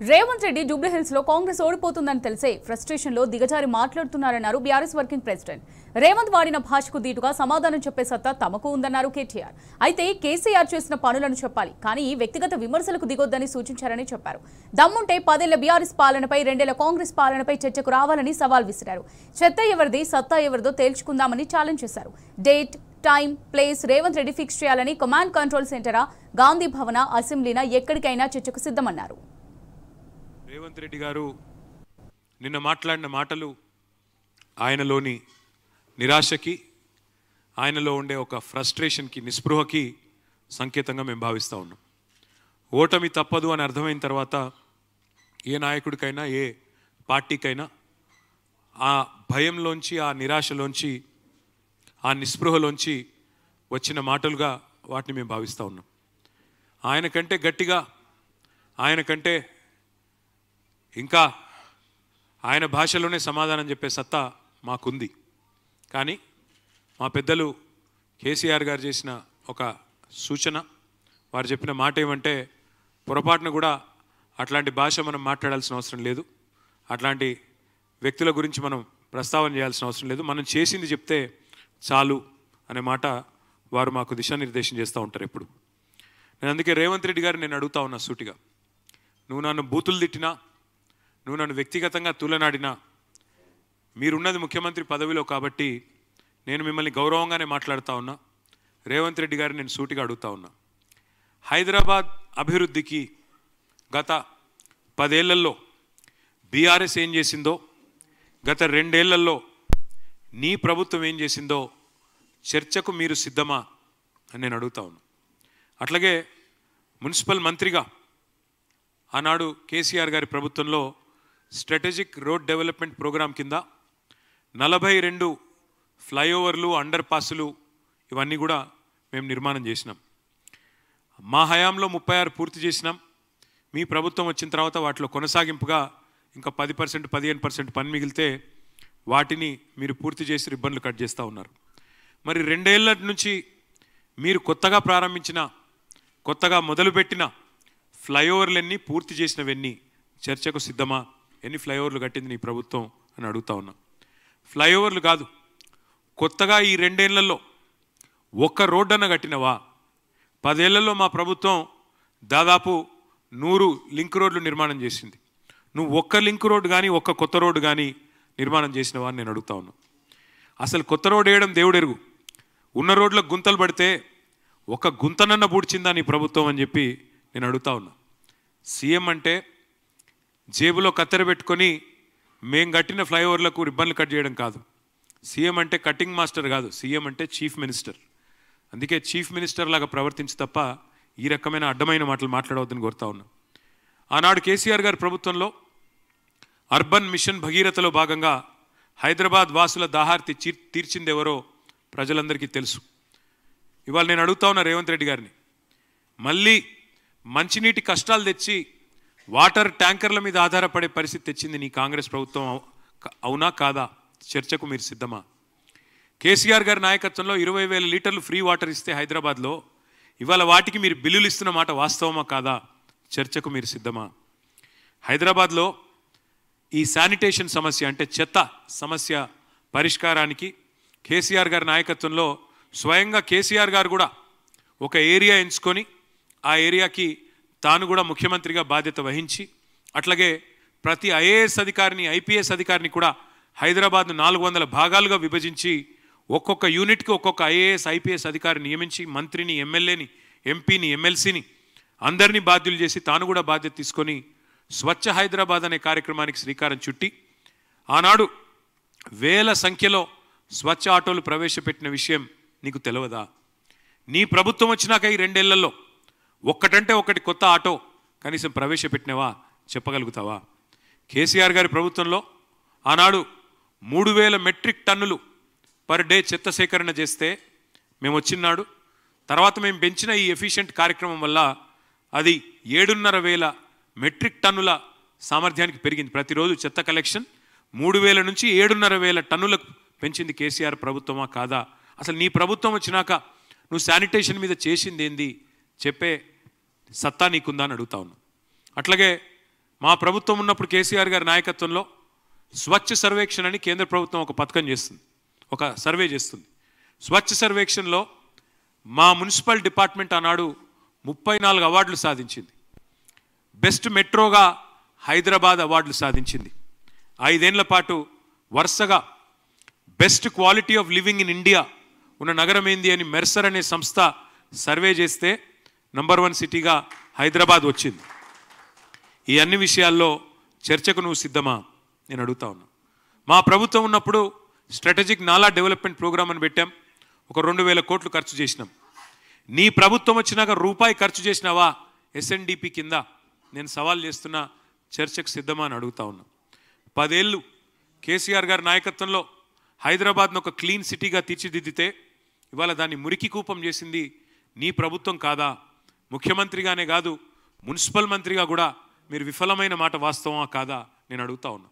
రేవంత్ రెడ్డి జూబ్లీహిల్స్ లో కాంగ్రెస్ ఓడిపోతుందని తెలిసే ఫ్రస్ట్రేషన్ లో దిగజారి మాట్లాడుతున్నారన్నారు బీఆర్ఎస్ వర్కింగ్ ప్రెసిడెంట్. రేవంత్ వాడిన భాషకు దీటుగా సమాధానం చెప్పే సత్తా తమకు ఉందన్నారు కేటీఆర్. అయితే కేసీఆర్ చేసిన పనులను చెప్పాలి, కానీ వ్యక్తిగత విమర్శలకు దిగొద్దని సూచించారని చెప్పారు. దమ్ముంటే 10 ఏళ్ల బీఆర్ఎస్ పాలనపై 2 ఏళ్ల కాంగ్రెస్ పాలనపై చర్చకు రావాలని సవాల్ విసిరారు. చెత్త ఎవరిది సత్తా ఎవరిదో తేల్చుకుందామని ఛాలెంజ్ చేశారు. Date, time, place Revanth Reddy fix చేయాలని, కమాండ్ కంట్రోల్ సెంటరా, గాంధీ భవన, అసెంబ్లీనా ఎక్కడికైనా చర్చకు సిద్ధమన్నారు. రేవంత్ రెడ్డి గారు నిన్న మాట్లాడిన మాటలు ఆయనలోని నిరాశకి, ఆయనలో ఉండే ఒక ఫ్రస్ట్రేషన్కి, నిస్పృహకి సంకేతంగా మేము భావిస్తూ ఉన్నాం. ఓటమి తప్పదు అని అర్థమైన తర్వాత ఏ నాయకుడికైనా, ఏ పార్టీకైనా ఆ భయంలోంచి, ఆ నిరాశలోంచి, ఆ నిస్పృహలోంచి వచ్చిన మాటలుగా వాటిని మేము భావిస్తూ ఉన్నాం. ఆయనకంటే గట్టిగా, ఆయనకంటే ఇంకా ఆయన భాషలోనే సమాధానం చెప్పే సత్తా మాకుంది. కానీ మా పెద్దలు కేసీఆర్ గారు చేసిన ఒక సూచన, వారు చెప్పిన మాట ఏమంటే, పొరపాటున కూడా అట్లాంటి భాష మనం మాట్లాడాల్సిన అవసరం లేదు, అట్లాంటి వ్యక్తుల గురించి మనం ప్రస్తావన చేయాల్సిన అవసరం లేదు, మనం చేసింది చెప్తే చాలు అనే మాట వారు మాకు దిశానిర్దేశం చేస్తూ ఉంటారు ఎప్పుడు. నేను అందుకే రేవంత్ రెడ్డి గారు నేను అడుగుతా ఉన్నా సూటిగా, నువ్వు నన్ను బూతులు తిట్టినా, నువ్వు నన్ను వ్యక్తిగతంగా తూలనాడినా, మీరున్నది ముఖ్యమంత్రి పదవిలో కాబట్టి నేను మిమ్మల్ని గౌరవంగానే మాట్లాడుతూ ఉన్నా. రేవంత్ రెడ్డి గారిని నేను సూటిగా అడుగుతా ఉన్నా, హైదరాబాద్ అభివృద్ధికి గత 10 ఏళ్లలో బీఆర్ఎస్ ఏం చేసిందో, గత 2 ఏళ్లలో నీ ప్రభుత్వం ఏం చేసిందో చర్చకు మీరు సిద్ధమా అని నేను అడుగుతా ఉన్నా. అట్లాగే మున్సిపల్ మంత్రిగా ఆనాడు కేసీఆర్ గారి ప్రభుత్వంలో స్ట్రాటజిక్ రోడ్ డెవలప్మెంట్ ప్రోగ్రాం కింద 42 ఫ్లైఓవర్లు, అండర్ పాసులు, ఇవన్నీ కూడా మేము నిర్మాణం చేసినాం. మా హయాంలో 36 పూర్తి చేసినాం. మీ ప్రభుత్వం వచ్చిన తర్వాత వాటిలో కొనసాగింపుగా ఇంకా 10%, 15% పని మిగిలితే వాటిని మీరు పూర్తి చేసి రిబ్బన్లు కట్ చేస్తూ ఉన్నారు. మరి 2 ఏళ్ల నుంచి మీరు కొత్తగా ప్రారంభించిన, కొత్తగా మొదలుపెట్టిన ఫ్లైఓవర్లన్నీ, పూర్తి చేసినవన్నీ చర్చకు సిద్ధమా? ఎన్ని ఫ్లైఓవర్లు కట్టింది నీ ప్రభుత్వం అని అడుగుతా ఉన్నా. ఫ్లైఓవర్లు కాదు, కొత్తగా ఈ 2 ఏళ్లలో ఒక్క రోడ్డన్న కట్టినవా? 10 ఏళ్లలో మా ప్రభుత్వం దాదాపు 100 లింక్ రోడ్లు నిర్మాణం చేసింది. నువ్వు ఒక్క లింక్ రోడ్డు కానీ, ఒక్క కొత్త రోడ్డు కానీ నిర్మాణం చేసినవా అని నేను అడుగుతా ఉన్నా. అసలు కొత్త రోడ్డు వేయడం దేవుడెరుగు, ఉన్న రోడ్లకు గుంతలు పడితే ఒక గుంతనన్న పూడ్చిందా నీ ప్రభుత్వం అని చెప్పి నేను అడుగుతా ఉన్నా. సీఎం అంటే జేబులో కత్తెర పెట్టుకొని మేం కట్టిన ఫ్లైఓవర్లకు రిబ్బన్లు కట్ చేయడం కాదు. సీఎం అంటే కటింగ్ మాస్టర్ కాదు, సీఎం అంటే చీఫ్ మినిస్టర్. అందుకే చీఫ్ మినిస్టర్ లాగా ప్రవర్తించి తప్ప ఈ రకమైన అడ్డమైన మాటలు మాట్లాడవద్దని కోరుతా ఉన్నా. ఆనాడు కేసీఆర్ గారి ప్రభుత్వంలో అర్బన్ మిషన్ భగీరథలో భాగంగా హైదరాబాద్ వాసుల దాహార్తి తీర్చిందెవరో ప్రజలందరికీ తెలుసు. ఇవాళ నేను అడుగుతా ఉన్నా రేవంత్ రెడ్డి గారిని, మళ్ళీ మంచినీటి కష్టాలు తెచ్చి వాటర్ ట్యాంకర్ల మీద ఆధారపడే పరిస్థితి తెచ్చింది నీ కాంగ్రెస్ ప్రభుత్వం, అవునా కాదా? చర్చకు మీరు సిద్ధమా? కేసీఆర్ గారి నాయకత్వంలో 20,000 లీటర్లు ఫ్రీ వాటర్ ఇస్తే హైదరాబాద్లో, ఇవాళ వాటికి మీరు బిల్లులు ఇస్తున్న మాట వాస్తవమా కాదా? చర్చకు మీరు సిద్ధమా? హైదరాబాద్లో ఈ శానిటేషన్ సమస్య, అంటే చెత్త సమస్య పరిష్కారానికి కేసీఆర్ గారి నాయకత్వంలో స్వయంగా కేసీఆర్ గారు కూడా ఒక ఏరియా ఎంచుకొని ఆ ఏరియాకి తాను కూడా ముఖ్యమంత్రిగా బాధ్యత వహించి, అట్లాగే ప్రతి ఐఏఎస్ అధికారిని, ఐపీఎస్ అధికారిని కూడా హైదరాబాద్ను 400 భాగాలుగా విభజించి ఒక్కొక్క యూనిట్కి ఒక్కొక్క ఐఏఎస్, ఐపీఎస్ అధికారిని నియమించి మంత్రిని, ఎమ్మెల్యేని, ఎంపీని, ఎమ్మెల్సీని అందరినీ బాధ్యులు చేసి తాను కూడా బాధ్యత తీసుకొని స్వచ్ఛ హైదరాబాద్ అనే కార్యక్రమానికి శ్రీకారం చుట్టి ఆనాడు వేల సంఖ్యలో స్వచ్ఛ ఆటోలు ప్రవేశపెట్టిన విషయం నీకు తెలియదా? నీ ప్రభుత్వం వచ్చినాక ఈ 2 ఏళ్లలో ఒక్కటంటే ఒకటి కొత్త ఆటో కనీసం ప్రవేశపెట్టినవా? చెప్పగలుగుతావా? కేసీఆర్ గారి ప్రభుత్వంలో ఆనాడు 3,000 మెట్రిక్ టన్నులు పర్ డే చెత్త సేకరణ చేస్తే మేము వచ్చినాడు, తర్వాత మేము పెంచిన ఈ ఎఫిషియెంట్ కార్యక్రమం వల్ల అది 7,500 మెట్రిక్ టన్నుల సామర్థ్యానికి పెరిగింది. ప్రతిరోజు చెత్త కలెక్షన్ 3,000 నుంచి 7,500 టన్నులకు పెంచింది కేసీఆర్ ప్రభుత్వమా కాదా? అసలు నీ ప్రభుత్వం వచ్చినాక నువ్వు శానిటేషన్ మీద చేసింది ఏంది చెప్పే సత్తా నీకుందా అని అడుగుతా ఉన్నా. అట్లాగే మా ప్రభుత్వం ఉన్నప్పుడు కేసీఆర్ గారి నాయకత్వంలో స్వచ్ఛ సర్వేక్షణ అని కేంద్ర ప్రభుత్వం ఒక పథకం చేస్తుంది, ఒక సర్వే చేస్తుంది. స్వచ్ఛ సర్వేక్షణలో మా మున్సిపల్ డిపార్ట్మెంట్ ఆనాడు 34 అవార్డులు సాధించింది. బెస్ట్ మెట్రోగా హైదరాబాద్ అవార్డులు సాధించింది. 5 ఏళ్ల పాటు వరుసగా best quality of living in India ఉన్న నగరం ఏంది అని మెర్సర్ అనే సంస్థ సర్వే చేస్తే నంబర్ 1 సిటీగా హైదరాబాద్ వచ్చింది. ఈ అన్ని విషయాల్లో చర్చకు నువ్వు సిద్ధమా నేను అడుగుతా ఉన్నా. మా ప్రభుత్వం ఉన్నప్పుడు స్ట్రాటజిక్ నాలా డెవలప్మెంట్ ప్రోగ్రామ్ అని పెట్టాం. ఒక 2000 కోట్లు ఖర్చు చేసినాం. నీ ప్రభుత్వం వచ్చినాక రూపాయి ఖర్చు చేసినావా ఎస్ఎన్డిపి కింద? నేను సవాల్ చేస్తున్నా, చర్చకు సిద్ధమా అని అడుగుతా ఉన్నా. 10 ఏళ్ళు కేసీఆర్ గారి నాయకత్వంలో హైదరాబాద్ను ఒక క్లీన్ సిటీగా తీర్చిదిద్దితే ఇవాళ దాన్ని మురికి కూపం చేసింది నీ ప్రభుత్వం కాదా? ముఖ్యమంత్రిగానే కాదు, మున్సిపల్ మంత్రిగా కూడా మీరు విఫలమైన మాట వాస్తవమా కాదా నేను అడుగుతా ఉన్నా.